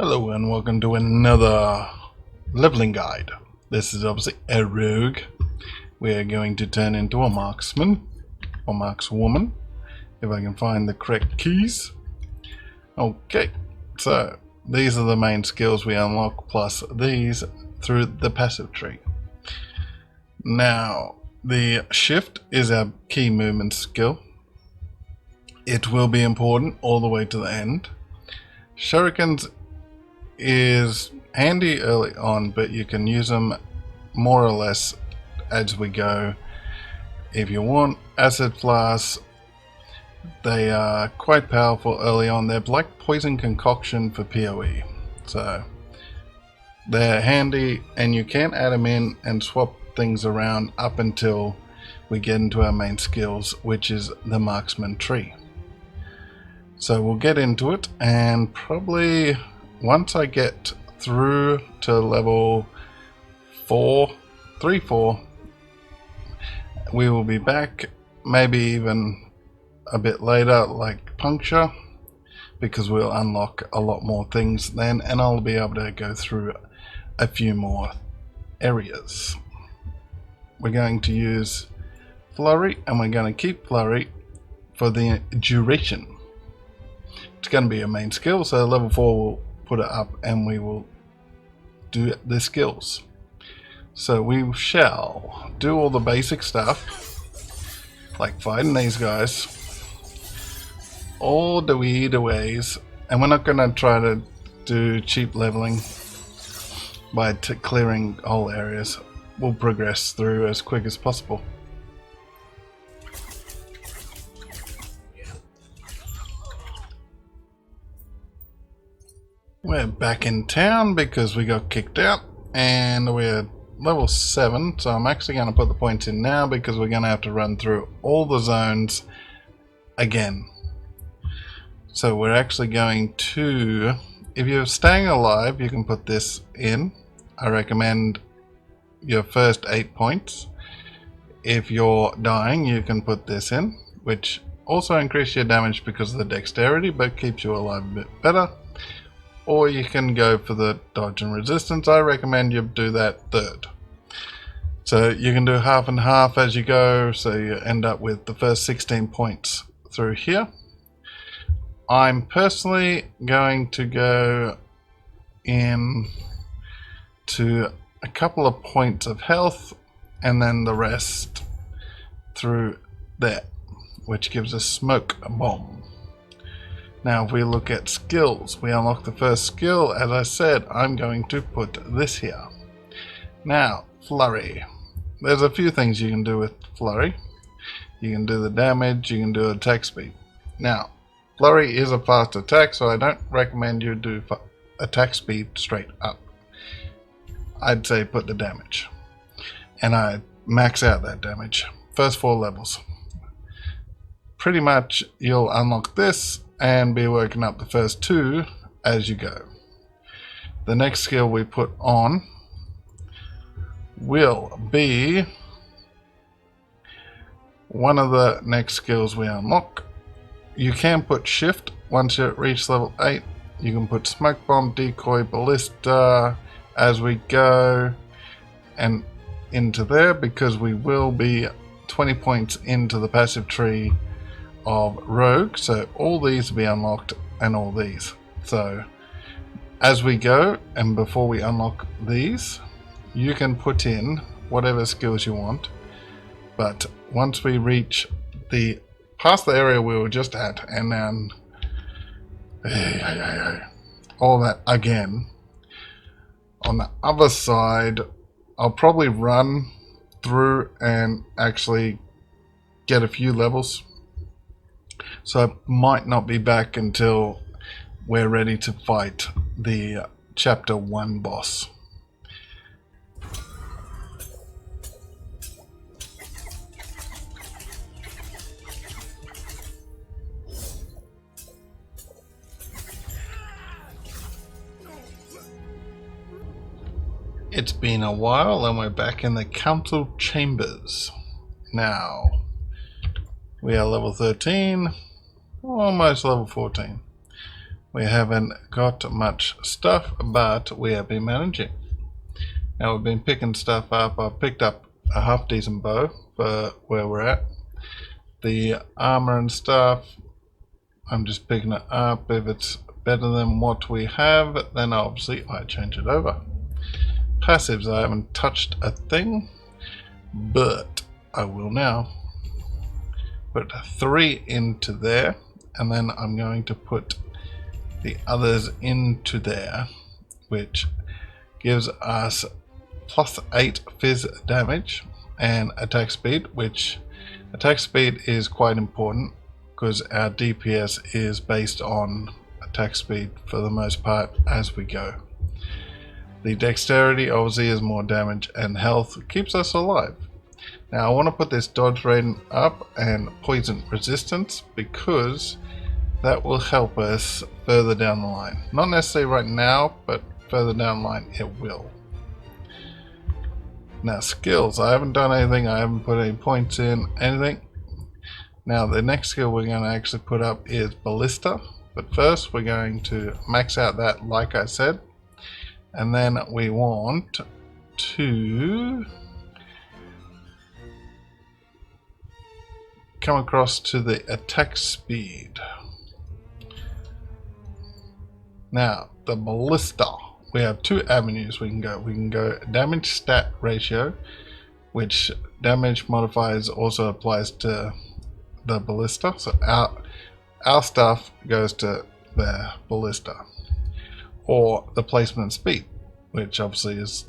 Hello and welcome to another leveling guide. This is obviously a rogue. We are going to turn into a marksman or markswoman, if I can find the correct keys. Okay, so these are the main skills we unlock, plus these through the passive tree. Now, the shift is our key movement skill. It will be important all the way to the end. Shurikens is handy early on, but you can use them more or less as we go if you want. Acid flasks, they are quite powerful early on. They're like poison concoction for PoE, so they're handy, and you can add them in and swap things around up until we get into our main skills, which is the marksman tree. So we'll get into it, and probably once I get through to level 4, we will be back, maybe even a bit later, like puncture, because we'll unlock a lot more things then, and I'll be able to go through a few more areas. We're going to use flurry, and we're going to keep flurry for the duration. It's going to be a main skill, so level 4 will put it up and we will do the skills. So we shall do all the basic stuff, like fighting these guys, all the ways, and we're not going to try to do cheap leveling by clearing whole areas. We'll progress through as quick as possible. We're back in town because we got kicked out, and we're level 7, so I'm actually going to put the points in now because we're going to have to run through all the zones again. So we're actually going to, if you're staying alive, you can put this in. I recommend your first 8 points. If you're dying, you can put this in, which also increases your damage because of the dexterity, but keeps you alive a bit better. Or you can go for the dodge and resistance. I recommend you do that third. So you can do half and half as you go, so you end up with the first 16 points through here. I'm personally going to go in to a couple of points of health and then the rest through there, which gives us smoke bomb. Now if we look at skills, we unlock the first skill. As I said, I'm going to put this here. Now, flurry. There's a few things you can do with flurry. You can do the damage, you can do attack speed. Now, flurry is a fast attack, so I don't recommend you do attack speed straight up. I'd say put the damage. And I max out that damage. First 4 levels. Pretty much you'll unlock this and be working up the first 2 as you go. The next skill we put on will be one of the next skills we unlock. You can put shift once you reach level 8. You can put smoke bomb, decoy, ballista as we go and into there, because we will be 20 points into the passive tree of rogue, so all these will be unlocked and all these. So as we go and before we unlock these, you can put in whatever skills you want, but once we reach past the area we were just at, and then all that again on the other side, I'll probably run through and actually get a few levels. So I might not be back until we're ready to fight the chapter 1 boss. It's been a while and we're back in the council chambers. Now, we are level 13, almost level 14. We haven't got much stuff, but we have been managing. Now we've been picking stuff up. I've picked up a half decent bow for where we're at. The armor and stuff, I'm just picking it up. If it's better than what we have, then obviously I change it over. Passives, I haven't touched a thing, but I will now. Put 3 into there, and then I'm going to put the others into there, which gives us +8 fizz damage and attack speed, which attack speed is quite important because our DPS is based on attack speed for the most part as we go. The dexterity obviously is more damage, and health keeps us alive. Now I want to put this dodge rating up and poison resistance because that will help us further down the line. Not necessarily right now, but further down the line it will. Now skills, I haven't done anything, I haven't put any points in, anything. Now the next skill we're going to actually put up is Ballista, but first we're going to max out that like I said, and then we want to come across to the attack speed. Now the Ballista, we have 2 avenues we can go. We can go damage stat ratio, which damage modifiers also applies to the Ballista, so our stuff goes to the Ballista, or the placement speed, which obviously is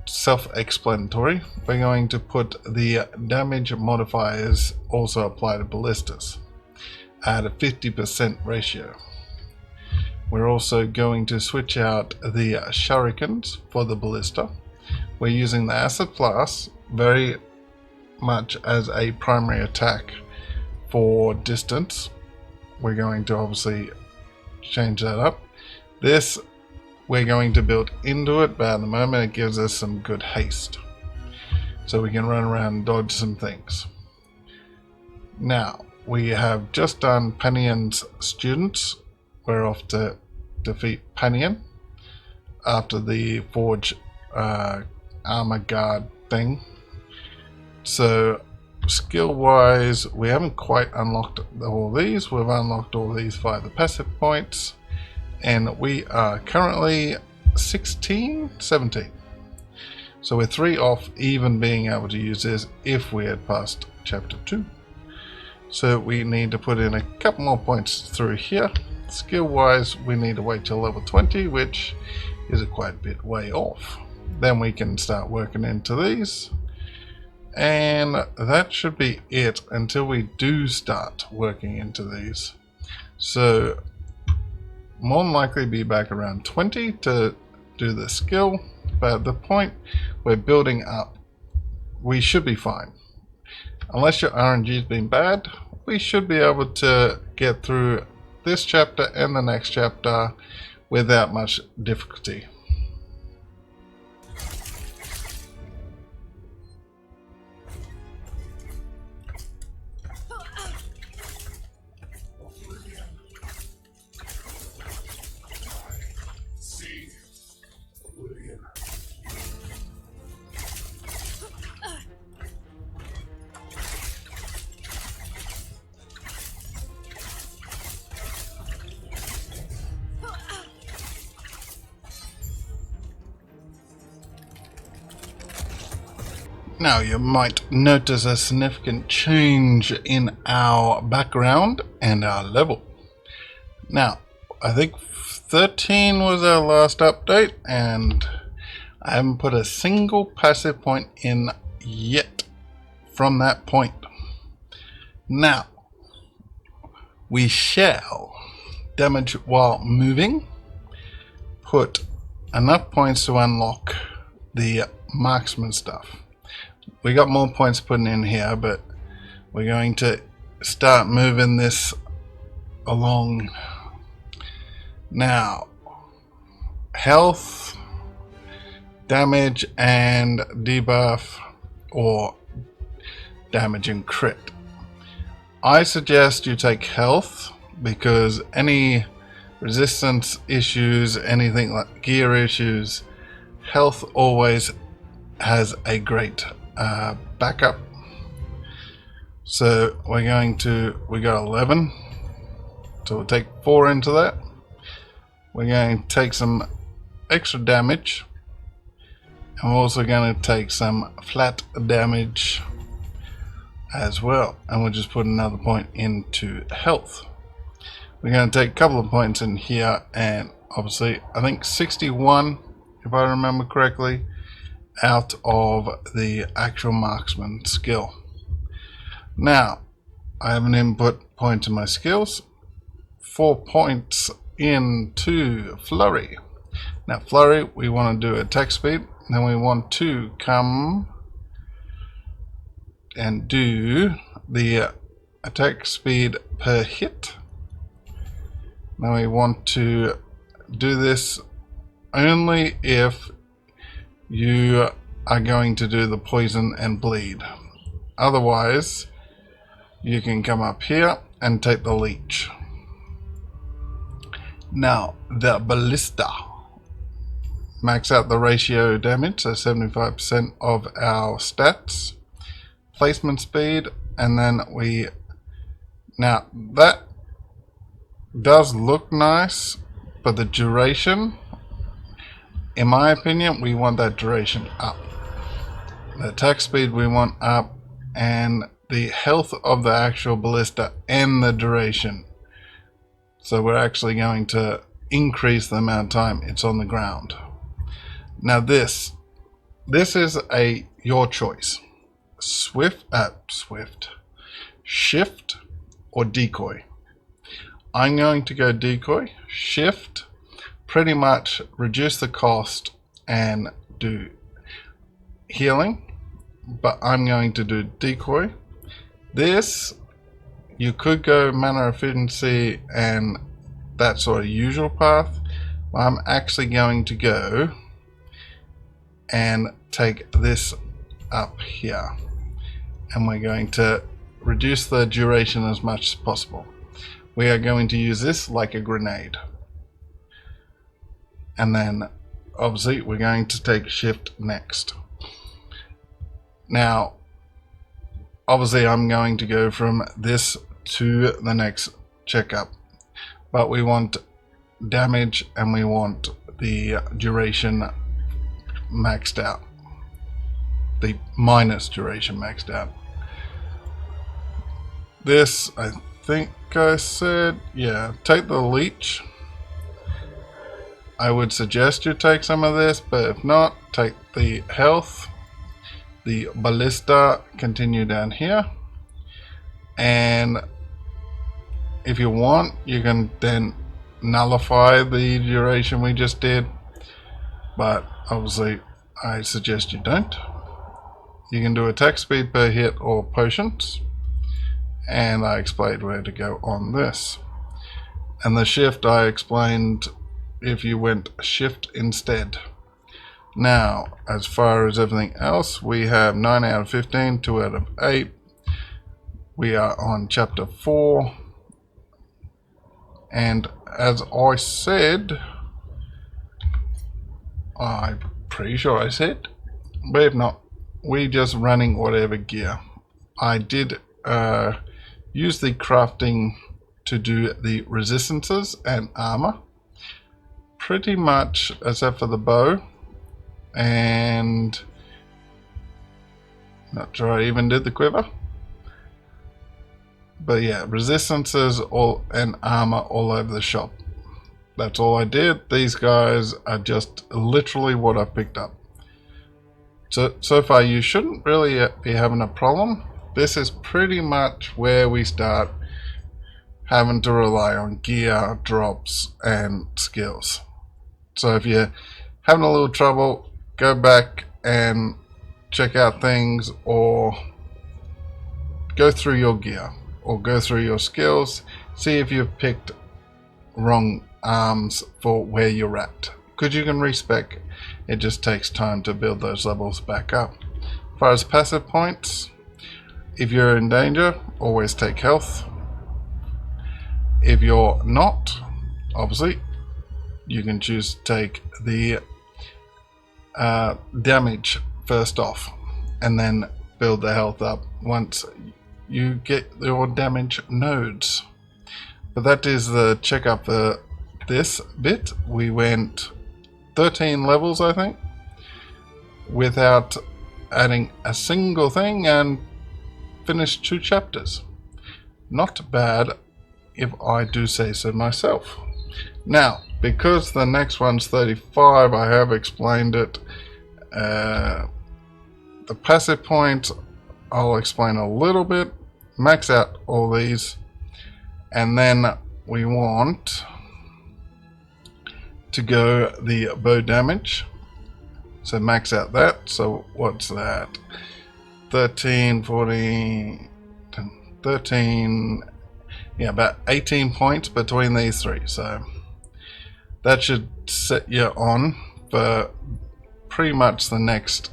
self-explanatory. We're going to put the damage modifiers also apply to ballistas at a 50% ratio. We're also going to switch out the shurikens for the ballista. We're using the acid blast very much as a primary attack for distance. We're going to obviously change that up. This we're going to build into it, but at the moment it gives us some good haste, so we can run around and dodge some things. Now we have just done Panian's students. We're off to defeat Panian after the forge armor guard thing. So skill wise we haven't quite unlocked all these. We've unlocked all these via the passive points, and we are currently 17. So we're 3 off even being able to use this if we had passed chapter 2. So we need to put in a couple more points through here. Skill wise we need to wait till level 20, which is a quite a bit way off. Then we can start working into these, and that should be it until we do start working into these. So more than likely be back around 20 to do the skill, but at the point we're building up we should be fine. Unless your RNG's been bad, we should be able to get through this chapter and the next chapter without much difficulty. Now you might notice a significant change in our background and our level. Now I think 13 was our last update, and I haven't put a single passive point in yet from that point. Now we shall damage while moving, put enough points to unlock the marksman stuff. We got more points putting in here, but we're going to start moving this along. Now health, damage and debuff, or damage and crit. I suggest you take health because any resistance issues, anything like gear issues, health always has a great backup. So we got 11, so we'll take 4 into that. We're going to take some extra damage, and we're also going to take some flat damage as well, and we'll just put another point into health. We're going to take a couple of points in here, and obviously I think 61, if I remember correctly, out of the actual marksman skill. Now I have an input point in my skills, 4 points into flurry. Now flurry, we want to do attack speed, then we want to come and do the attack speed per hit. Now we want to do this only if you are going to do the poison and bleed. Otherwise, you can come up here and take the leech. Now, the ballista. Max out the ratio damage, so 75% of our stats. Placement speed, and then now that does look nice, but the duration, in my opinion, we want that duration up. The attack speed we want up, and the health of the actual ballista and the duration. So we're actually going to increase the amount of time it's on the ground. Now this is your choice. Shift or decoy. I'm going to go decoy. Shift, pretty much reduce the cost and do healing, but I'm going to do decoy. This, you could go mana efficiency and that sort of usual path. I'm actually going to go and take this up here, and we're going to reduce the duration as much as possible. We are going to use this like a grenade, and then obviously we're going to take shift next. Now obviously I'm going to go from this to the next checkup, but we want damage and we want the duration maxed out, the minus duration maxed out. This, I think I said, yeah, take the leech. I would suggest you take some of this, but if not, take the health, the ballista, continue down here, and if you want, you can then nullify the duration we just did, but obviously I suggest you don't. You can do attack speed per hit or potions, and I explained where to go on this. And the shift, I explained if you went shift instead. Now, as far as everything else, we have 9 out of 15, 2 out of 8. We are on chapter 4. And as I said, I'm pretty sure I said, but if not, we just running whatever gear. I did use the crafting to do the resistances and armor, pretty much except for the bow, and not sure I even did the quiver. But yeah, resistances all and armor all over the shop. That's all I did. These guys are just literally what I picked up. So far you shouldn't really be having a problem. This is pretty much where we start having to rely on gear, drops, and skills. So if you're having a little trouble, go back and check out things, or go through your gear, or go through your skills, see if you've picked wrong arms for where you're at, because you can respec. It just takes time to build those levels back up. As far as passive points, if you're in danger, always take health. If you're not, obviously, you can choose to take the damage first off and then build the health up once you get your damage nodes. But that is the checkup for this bit. We went 13 levels, I think, without adding a single thing and finished 2 chapters. Not bad, if I do say so myself. Now, because the next one's 35, I have explained it. The passive points, I'll explain a little bit. Max out all these, and then we want to go the bow damage. So max out that. So what's that? 13, 14, 13, yeah, about 18 points between these 3. So that should set you on for pretty much the next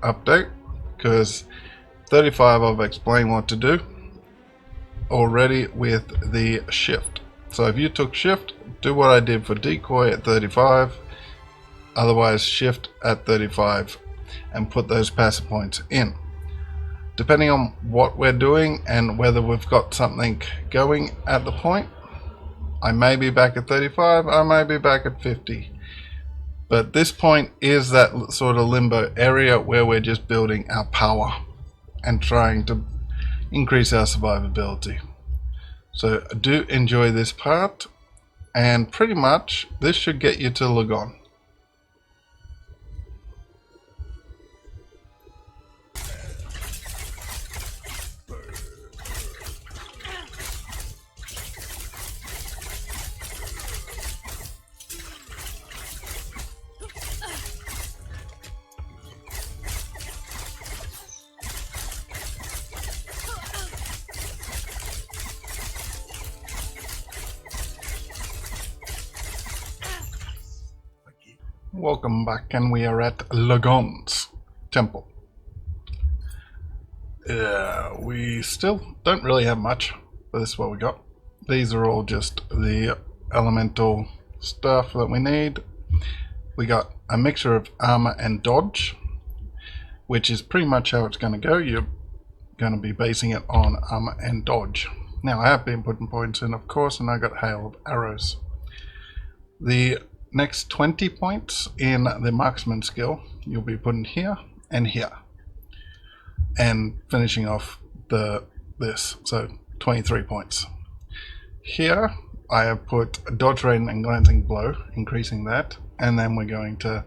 update, because 35 I've explained what to do already with the shift. So if you took shift, do what I did for decoy at 35, otherwise shift at 35 and put those passive points in. Depending on what we're doing and whether we've got something going at the point, I may be back at 35, I may be back at 50. But this point is that sort of limbo area where we're just building our power and trying to increase our survivability. So do enjoy this part, and pretty much this should get you to Lagon. Welcome back, and we are at Lagon's temple. We still don't really have much, but this is what we got. These are all just the elemental stuff that we need. We got a mixture of armor and dodge, which is pretty much how it's going to go. You're going to be basing it on armor and dodge. Now I have been putting points in, of course, and I got hail of arrows. The next 20 points in the marksman skill you'll be putting here and here, and finishing off this, so 23 points. Here I have put dodge rating and glancing blow, increasing that, and then we're going to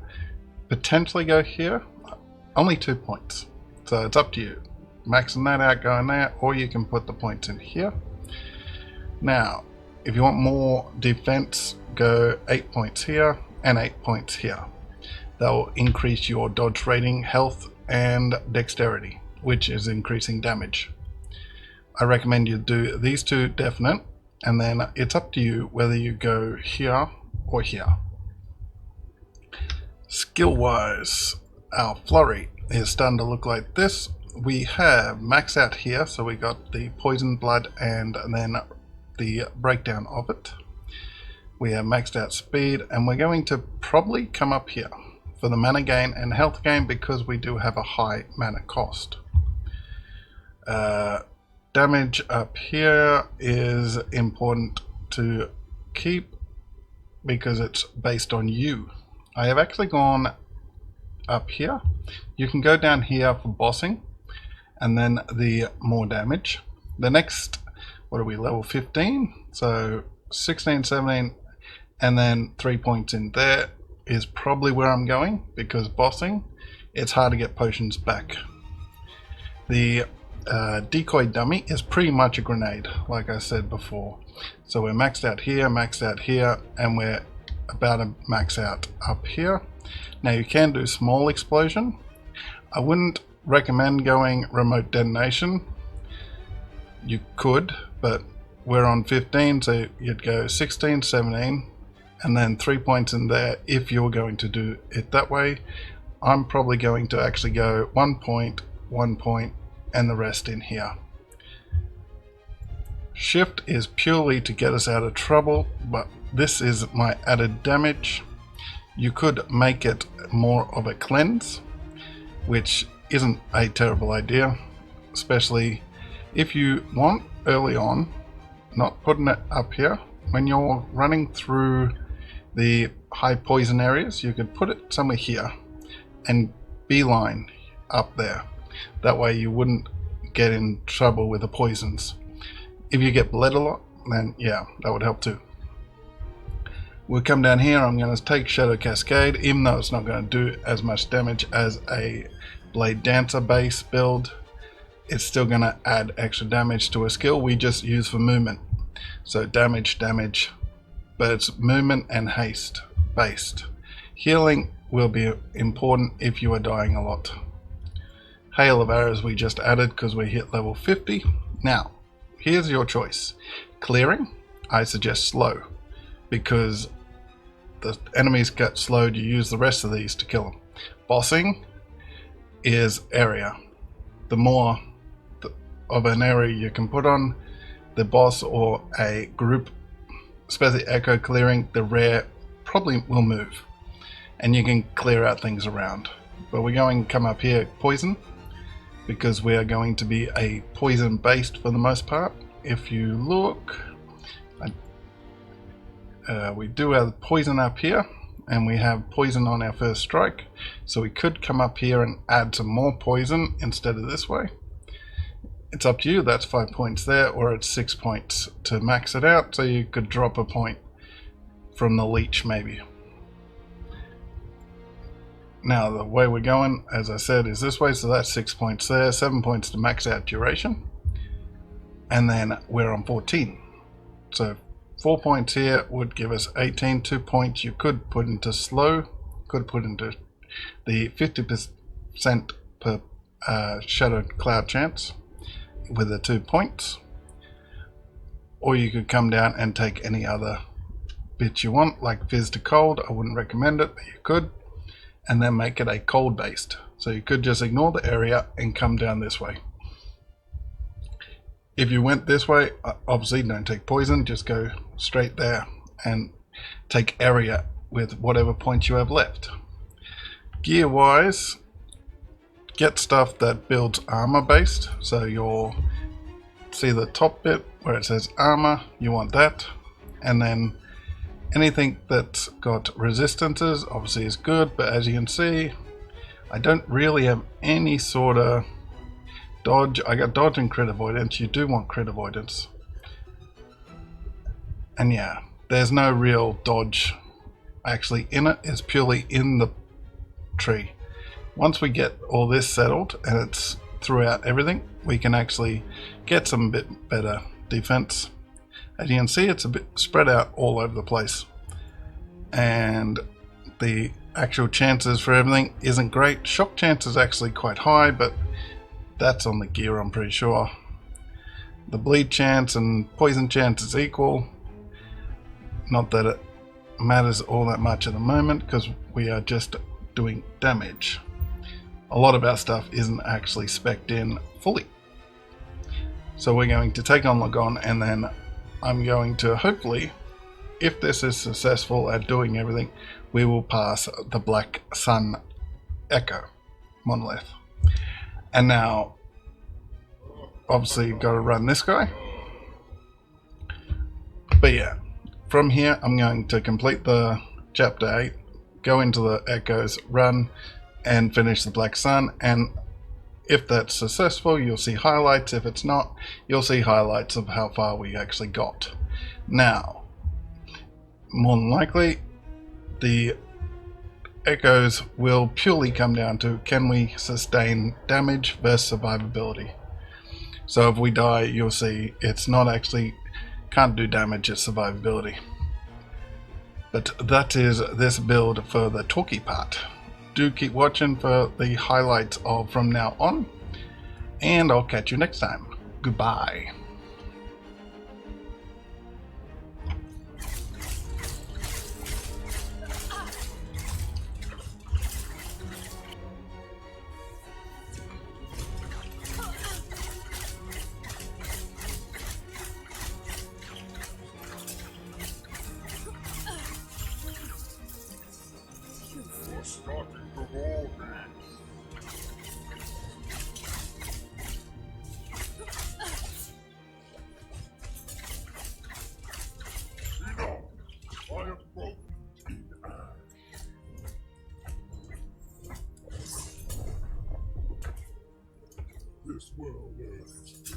potentially go here, only 2 points, so it's up to you, maxing that out, going there, or you can put the points in here. Now if you want more defense, go 8 points here and 8 points here. They'll increase your dodge rating, health, and dexterity, which is increasing damage. I recommend you do these 2 definite, and then it's up to you whether you go here or here. Skill wise, our flurry is starting to look like this. We have max out here, so we got the poison blood and then the breakdown of it. We have maxed out speed, and we're going to probably come up here for the mana gain and health gain, because we do have a high mana cost. Damage up here is important to keep because it's based on you. I have actually gone up here. You can go down here for bossing and then the more damage. The next, what are we, level 15? So 16, 17, and then 3 points in there is probably where I'm going, because bossing, it's hard to get potions back. The decoy dummy is pretty much a grenade, like I said before. So we're maxed out here, and we're about to max out up here. Now you can do small explosion. I wouldn't recommend going remote detonation. You could, but we're on 15, so you'd go 16, 17, and then 3 points in there if you're going to do it that way. I'm probably going to actually go 1 point, 1 point, and the rest in here. Shift is purely to get us out of trouble, but this is my added damage. You could make it more of a cleanse, which isn't a terrible idea, especially if you want early on, not putting it up here. When you're running through the high poison areas, you could put it somewhere here and beeline up there. That way you wouldn't get in trouble with the poisons. If you get bled a lot, then yeah, that would help too. We'll come down here. I'm going to take Shadow Cascade, even though it's not going to do as much damage as a Blade Dancer base build. It's still going to add extra damage to a skill we just use for movement. So damage, but it's movement and haste based. Healing will be important if you are dying a lot. Hail of Arrows we just added because we hit level 50. Now, here's your choice. Clearing, I suggest slow, because the enemies get slowed, you use the rest of these to kill them. Bossing is area. The more of an area you can put on the boss or a group, especially echo clearing, the rare probably will move and you can clear out things around. But we're going to come up here, poison, because we are going to be a poison based for the most part. If you look, we do have poison up here and we have poison on our first strike, so we could come up here and add some more poison instead of this way. It's up to you. That's 5 points there, or it's 6 points to max it out, so you could drop a point from the leech maybe. Now the way we're going, as I said, is this way, so that's 6 points there, 7 points to max out duration, and then we're on 14. So 4 points here would give us 18. 2 points you could put into slow, could put into the 50% per shadow cloud chance with the 2 points, or you could come down and take any other bit you want, like fizz to cold. I wouldn't recommend it, but you could, and then make it a cold based, so you could just ignore the area and come down this way. If you went this way, obviously don't take poison, just go straight there and take area with whatever points you have left. Gear wise, get stuff that builds armor based, so you'll see the top bit where it says armor, you want that, and then anything that's got resistances obviously is good, but as you can see, I don't really have any sort of dodge. I got dodge and crit avoidance. You do want crit avoidance, and yeah, there's no real dodge actually in it. It's purely in the tree. Once we get all this settled and it's throughout everything, we can actually get some bit better defense. As you can see, it's a bit spread out all over the place, and the actual chances for everything isn't great. Shock chance is actually quite high, but that's on the gear, I'm pretty sure. The bleed chance and poison chance is equal. Not that it matters all that much at the moment, because we are just doing damage. A lot of our stuff isn't actually spec'd in fully. So we're going to take on Lagon, and then I'm going to, hopefully, if this is successful at doing everything, we will pass the Black Sun Echo monolith. And now, obviously, you've got to run this guy. But yeah, from here, I'm going to complete the chapter 8, go into the Echoes, run, and finish the Black Sun. And if that's successful, you'll see highlights. If it's not, you'll see highlights of how far we actually got. Now, more than likely, the Echoes will purely come down to, can we sustain damage versus survivability. So if we die, you'll see it's not actually, can't do damage, it's survivability. But that is this build for the talkie part. Do keep watching for the highlights of from now on, and I'll catch you next time. Goodbye. are starting to bore me. Enough! I am broken in ash. This world ends.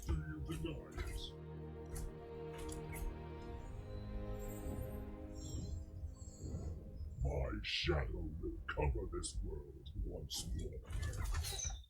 Do you deny it? My shadow will cover this world once more.